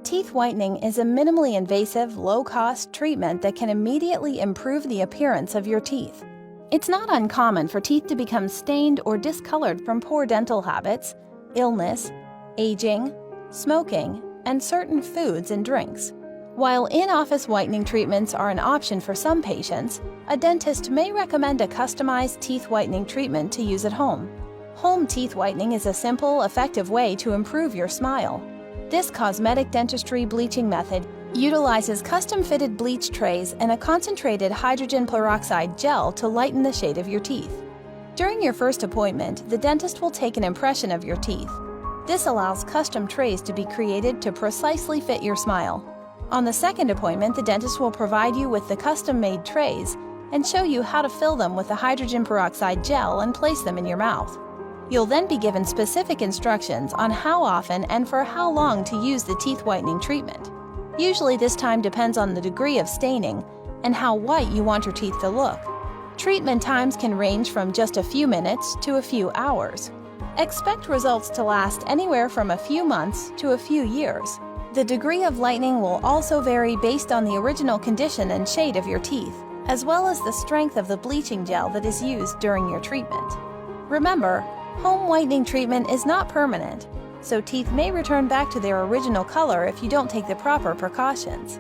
Teeth whitening is a minimally invasive, low-cost treatment that can immediately improve the appearance of your teeth. It's not uncommon for teeth to become stained or discolored from poor dental habits, illness, aging, smoking, and certain foods and drinks. While in-office whitening treatments are an option for some patients, a dentist may recommend a customized teeth whitening treatment to use at home. Home teeth whitening is a simple, effective way to improve your smile. This cosmetic dentistry bleaching method utilizes custom-fitted bleach trays and a concentrated hydrogen peroxide gel to lighten the shade of your teeth. During your first appointment, the dentist will take an impression of your teeth. This allows custom trays to be created to precisely fit your smile. On the second appointment, the dentist will provide you with the custom-made trays and show you how to fill them with the hydrogen peroxide gel and place them in your mouth. You'll then be given specific instructions on how often and for how long to use the teeth whitening treatment. Usually this time depends on the degree of staining and how white you want your teeth to look. Treatment times can range from just a few minutes to a few hours. Expect results to last anywhere from a few months to a few years. The degree of lightening will also vary based on the original condition and shade of your teeth, as well as the strength of the bleaching gel that is used during your treatment. Remember, home whitening treatment is not permanent, so teeth may return back to their original color if you don't take the proper precautions.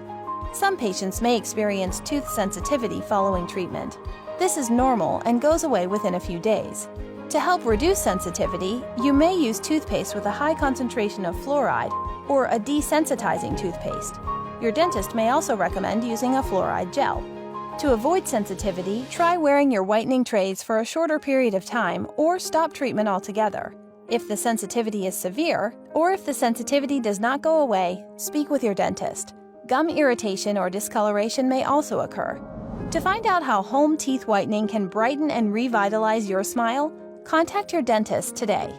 Some patients may experience tooth sensitivity following treatment. This is normal and goes away within a few days. To help reduce sensitivity, you may use toothpaste with a high concentration of fluoride or a desensitizing toothpaste. Your dentist may also recommend using a fluoride gel. To avoid sensitivity, try wearing your whitening trays for a shorter period of time or stop treatment altogether. If the sensitivity is severe, or if the sensitivity does not go away, speak with your dentist. Gum irritation or discoloration may also occur. To find out how home teeth whitening can brighten and revitalize your smile, contact your dentist today.